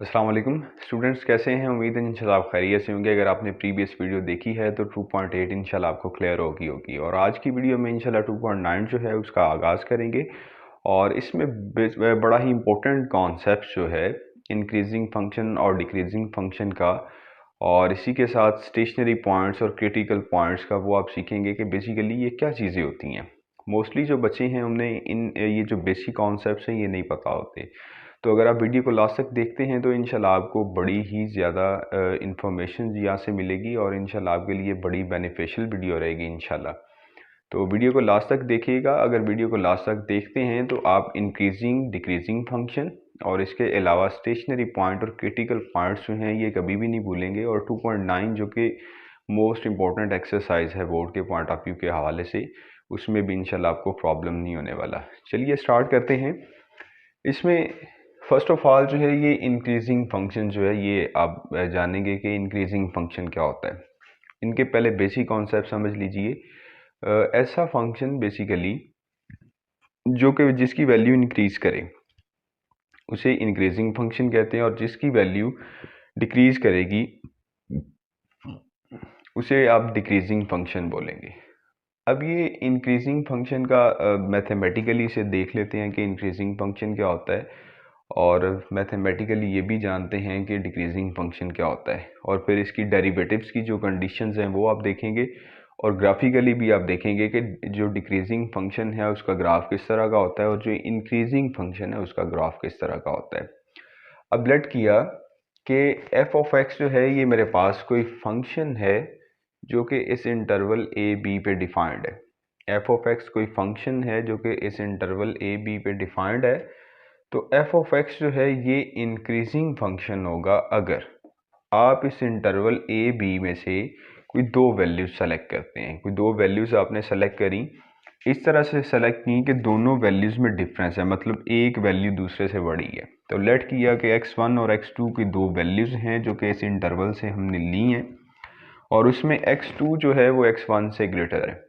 अस्सलाम वालेकुम स्टूडेंट्स, कैसे हैं? उम्मीद है इंशाल्लाह आप खैरियत से होंगे। अगर आपने प्रीवियस वीडियो देखी है तो 2.8 इंशाल्लाह आपको क्लियर होगी और आज की वीडियो में इंशाल्लाह 2.9 जो है उसका आगाज़ करेंगे। और इसमें बड़ा ही इम्पोर्टेंट कॉन्सेप्ट जो है इंक्रीजिंग फंक्शन और डिक्रीजिंग फंक्शन का, और इसी के साथ स्टेशनरी पॉइंट्स और क्रिटिकल पॉइंट्स का वो आप सीखेंगे कि बेसिकली ये क्या चीज़ें होती हैं। मोस्टली जो बच्चे हैं उन्हें ये जो बेसिक कॉन्सेप्ट्स हैं ये नहीं पता होते। तो अगर आप वीडियो को लास्ट तक देखते हैं तो इंशाल्लाह आपको बड़ी ही ज़्यादा इंफॉर्मेशन यहाँ से मिलेगी और इंशाल्लाह आपके लिए बड़ी बेनिफिशियल वीडियो रहेगी इंशाल्लाह। तो वीडियो को लास्ट तक देखिएगा। अगर वीडियो को लास्ट तक देखते हैं तो आप इंक्रीजिंग डिक्रीजिंग फंक्शन और इसके अलावा स्टेशनरी पॉइंट और क्रिटिकल पॉइंट्स जो हैं ये कभी भी नहीं भूलेंगे। और 2.9 जो कि मोस्ट इम्पॉर्टेंट एक्सरसाइज है बोर्ड के पॉइंट ऑफ व्यू के हवाले से, उसमें भी इंशाल्लाह आपको प्रॉब्लम नहीं होने वाला। चलिए स्टार्ट करते हैं। इसमें फर्स्ट ऑफ ऑल जो है ये इंक्रीजिंग फंक्शन जो है ये आप जानेंगे कि इंक्रीजिंग फंक्शन क्या होता है। इनके पहले बेसिक कॉन्सेप्ट समझ लीजिए। ऐसा फंक्शन बेसिकली जो कि जिसकी वैल्यू इंक्रीज करे उसे इंक्रीजिंग फंक्शन कहते हैं, और जिसकी वैल्यू डिक्रीज करेगी उसे आप डिक्रीजिंग फंक्शन बोलेंगे। अब ये इंक्रीजिंग फंक्शन का मैथमेटिकली इसे देख लेते हैं कि इंक्रीजिंग फंक्शन क्या होता है, और मैथमेटिकली ये भी जानते हैं कि डिक्रीजिंग फंक्शन क्या होता है, और फिर इसकी डेरिवेटिव्स की जो कंडीशंस हैं वो आप देखेंगे, और ग्राफिकली भी आप देखेंगे कि जो डिक्रीजिंग फंक्शन है उसका ग्राफ किस तरह का होता है और जो इंक्रीजिंग फंक्शन है उसका ग्राफ किस तरह का होता है। अब लेट किया कि एफ ऑफ एक्स जो है ये मेरे पास कोई फंक्शन है जो कि इस इंटरवल ए बी पे डिफाइंड है। एफ ऑफ एक्स कोई फंक्शन है जो कि इस इंटरवल ए बी पे डिफाइंड है। तो एफ ऑफ एक्स जो है ये इंक्रीजिंग फंक्शन होगा अगर आप इस इंटरवल ए बी में से कोई दो वैल्यूज सेलेक्ट करते हैं। कोई दो वैल्यूज आपने सेलेक्ट करी, इस तरह से सेलेक्ट की कि दोनों वैल्यूज में डिफरेंस है, मतलब एक वैल्यू दूसरे से बड़ी है। तो लेट किया कि x1 और x2 की दो वैल्यूज हैं जो कि इस इंटरवल से हमने ली हैं, और उसमें x2 जो है वो x1 से ग्रेटर है।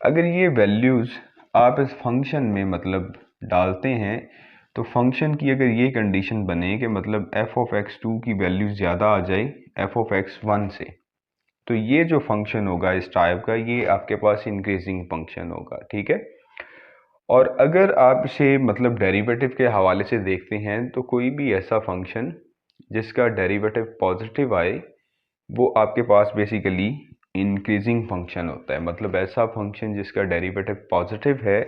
अगर ये वैल्यूज आप इस फंक्शन में मतलब डालते हैं तो फंक्शन की अगर ये कंडीशन बने कि मतलब f ऑफ x2 की वैल्यू ज़्यादा आ जाए f ऑफ x1 से, तो ये जो फंक्शन होगा इस टाइप का ये आपके पास इंक्रीजिंग फंक्शन होगा। ठीक है। और अगर आप इसे मतलब डेरिवेटिव के हवाले से देखते हैं तो कोई भी ऐसा फंक्शन जिसका डेरिवेटिव पॉजिटिव आए वो आपके पास बेसिकली इंक्रीजिंग फंक्शन होता है। मतलब ऐसा फंक्शन जिसका डेरिवेटिव पॉजिटिव है,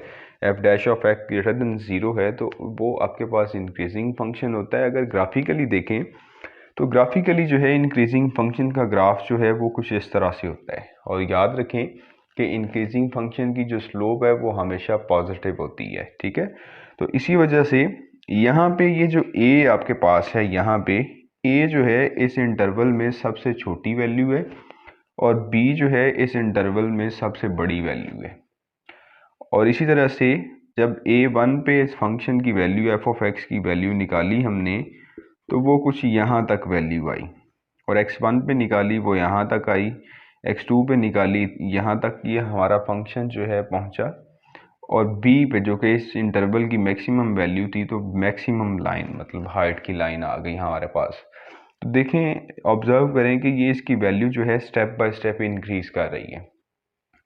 F dash of x greater than zero है, तो वो आपके पास इंक्रीजिंग फंक्शन होता है। अगर ग्राफिकली देखें तो ग्राफिकली जो है इंक्रीजिंग फंक्शन का ग्राफ जो है वो कुछ इस तरह से होता है। और याद रखें कि इंक्रीजिंग फंक्शन की जो स्लोप है वो हमेशा पॉजिटिव होती है। ठीक है। तो इसी वजह से यहाँ पे ये जो ए आपके पास है, यहाँ पे ए जो है इस इंटरवल में सबसे छोटी वैल्यू है और बी जो है इस इंटरवल में सबसे बड़ी वैल्यू है। और इसी तरह से जब a1 पे इस फंक्शन की वैल्यू f ऑफ x की वैल्यू निकाली हमने तो वो कुछ यहाँ तक वैल्यू आई, और x1 पे निकाली वो यहाँ तक आई, x2 पे निकाली यहाँ तक ये हमारा फंक्शन जो है पहुँचा, और b पे जो कि इस इंटरवल की मैक्सिमम वैल्यू थी तो मैक्सिमम लाइन मतलब हाइट की लाइन आ गई हमारे पास। तो देखें ऑब्जर्व करें कि ये इसकी वैल्यू जो है स्टेप बाय स्टेप इंक्रीज कर रही है।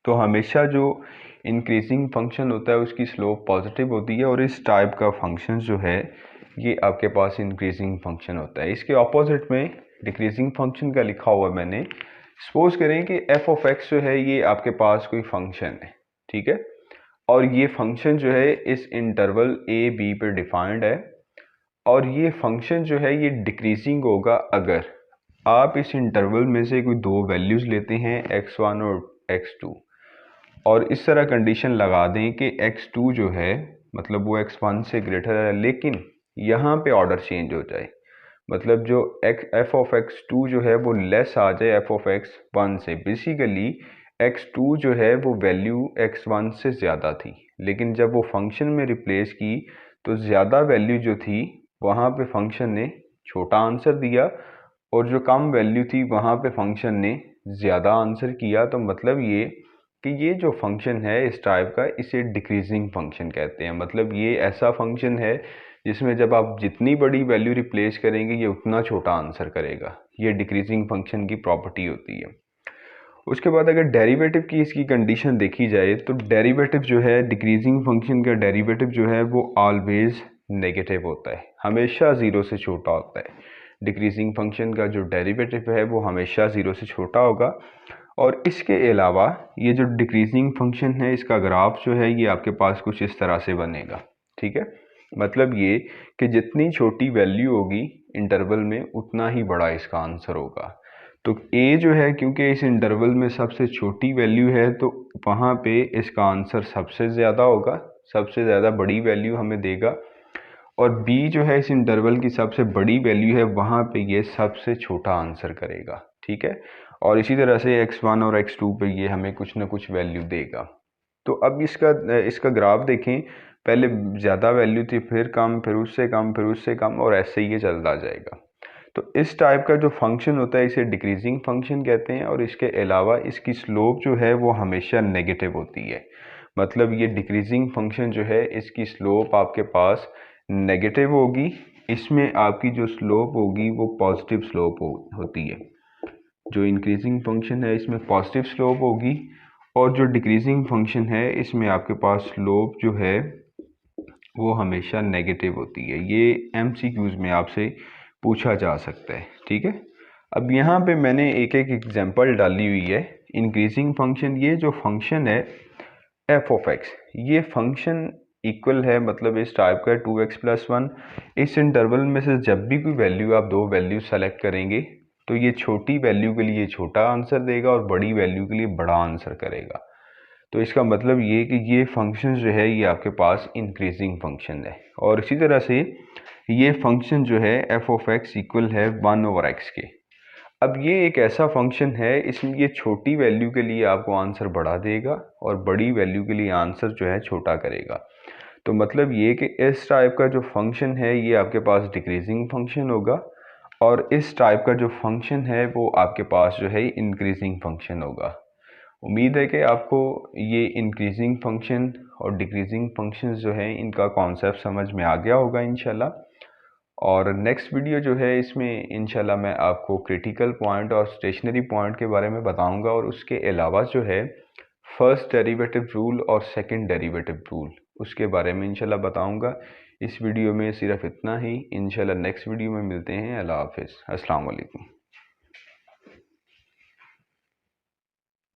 तो हमेशा जो इंक्रीजिंग फंक्शन होता है उसकी स्लोप पॉजिटिव होती है, और इस टाइप का फंक्शन जो है ये आपके पास इंक्रीजिंग फंक्शन होता है। इसके ऑपोजिट में डिक्रीजिंग फंक्शन का लिखा हुआ मैंने। सपोज करें कि एफ ऑफ एक्स जो है ये आपके पास कोई फंक्शन है। ठीक है। और ये फंक्शन जो है इस इंटरवल ए बी पर डिफाइंड है, और ये फंक्शन जो है ये डिक्रीजिंग होगा अगर आप इस इंटरवल में से कोई दो वैल्यूज लेते हैं x1 और x2, और इस तरह कंडीशन लगा दें कि x2 जो है मतलब वो x1 से ग्रेटर है, लेकिन यहाँ पे ऑर्डर चेंज हो जाए, मतलब जो f ऑफ x2 जो है वो लेस आ जाए f ऑफ x1 से। बेसिकली x2 जो है वो वैल्यू x1 से ज़्यादा थी, लेकिन जब वो फंक्शन में रिप्लेस की तो ज़्यादा वैल्यू जो थी वहाँ पे फंक्शन ने छोटा आंसर दिया, और जो कम वैल्यू थी वहाँ पे फंक्शन ने ज़्यादा आंसर किया। तो मतलब ये कि ये जो फंक्शन है इस टाइप का इसे डिक्रीजिंग फंक्शन कहते हैं। मतलब ये ऐसा फंक्शन है जिसमें जब आप जितनी बड़ी वैल्यू रिप्लेस करेंगे ये उतना छोटा आंसर करेगा। ये डिक्रीजिंग फंक्शन की प्रॉपर्टी होती है। उसके बाद अगर डेरिवेटिव की इसकी कंडीशन देखी जाए तो डेरिवेटिव जो है, डिक्रीजिंग फंक्शन का डेरिवेटिव जो है वो ऑलवेज नेगेटिव होता है, हमेशा ज़ीरो से छोटा होता है। डिक्रीजिंग फंक्शन का जो डेरिवेटिव है वो हमेशा ज़ीरो से छोटा होगा। और इसके अलावा ये जो डिक्रीजिंग फंक्शन है इसका ग्राफ जो है ये आपके पास कुछ इस तरह से बनेगा। ठीक है, मतलब ये कि जितनी छोटी वैल्यू होगी इंटरवल में उतना ही बड़ा इसका आंसर होगा। तो ए जो है, क्योंकि इस इंटरवल में सबसे छोटी वैल्यू है तो वहाँ पे इसका आंसर सबसे ज़्यादा होगा, सबसे ज़्यादा बड़ी वैल्यू हमें देगा। और बी जो है इस इंटरवल की सबसे बड़ी वैल्यू है, वहाँ पे ये सबसे छोटा आंसर करेगा। ठीक है, और इसी तरह से x1 और x2 पे ये हमें कुछ ना कुछ वैल्यू देगा। तो अब इसका ग्राफ देखें, पहले ज़्यादा वैल्यू थी, फिर कम, फिर उससे कम, फिर उससे कम, और ऐसे ही ये चलता जाएगा। तो इस टाइप का जो फंक्शन होता है इसे डिक्रीजिंग फंक्शन कहते हैं। और इसके अलावा इसकी स्लोप जो है वो हमेशा नेगेटिव होती है। मतलब ये डिक्रीजिंग फंक्शन जो है इसकी स्लोप आपके पास नेगेटिव होगी, इसमें आपकी जो स्लोप होगी वो पॉजिटिव स्लोप होती है। जो इंक्रीजिंग फंक्शन है इसमें पॉजिटिव स्लोप होगी, और जो डिक्रीजिंग फंक्शन है इसमें आपके पास स्लोप जो है वो हमेशा नेगेटिव होती है। ये एमसीक्यूज में आपसे पूछा जा सकता है। ठीक है, अब यहाँ पे मैंने एक एक एग्जांपल डाली हुई है। इंक्रीजिंग फंक्शन, ये जो फंक्शन है एफ ऑफ एक्स, ये फंक्शन इक्वल है, मतलब इस टाइप का 2x+1। इस इंटरवल में से जब भी कोई वैल्यू, आप दो वैल्यू सेलेक्ट करेंगे तो ये छोटी वैल्यू के लिए छोटा आंसर देगा और बड़ी वैल्यू के लिए बड़ा आंसर करेगा। तो इसका मतलब ये कि ये फंक्शन जो है ये आपके पास इंक्रीजिंग फंक्शन है। और इसी तरह से ये फंक्शन जो है एफ ऑफ एक्स इक्वल है 1/x के। अब ये एक ऐसा फंक्शन है, इसमें ये छोटी वैल्यू के लिए आपको आंसर बढ़ा देगा और बड़ी वैल्यू के लिए आंसर जो है छोटा करेगा। तो मतलब ये कि इस टाइप का जो फंक्शन है ये आपके पास डिक्रीजिंग फंक्शन होगा, और इस टाइप का जो फंक्शन है वो आपके पास जो है इंक्रीजिंग फंक्शन होगा। उम्मीद है कि आपको ये इंक्रीजिंग फंक्शन और डिक्रीजिंग फंक्शंस जो हैं इनका कॉन्सेप्ट समझ में आ गया होगा इंशाल्लाह। और नेक्स्ट वीडियो जो है इसमें इंशाल्लाह मैं आपको क्रिटिकल पॉइंट और स्टेशनरी पॉइंट के बारे में बताऊंगा, और उसके अलावा जो है फर्स्ट डेरिवेटिव रूल और सेकंड डेरिवेटिव रूल उसके बारे में इंशाल्लाह बताऊंगा। इस वीडियो में सिर्फ इतना ही। इंशाल्लाह नेक्स्ट वीडियो में मिलते हैं। अल्लाह हाफिज़, अस्सलाम वालेकुम।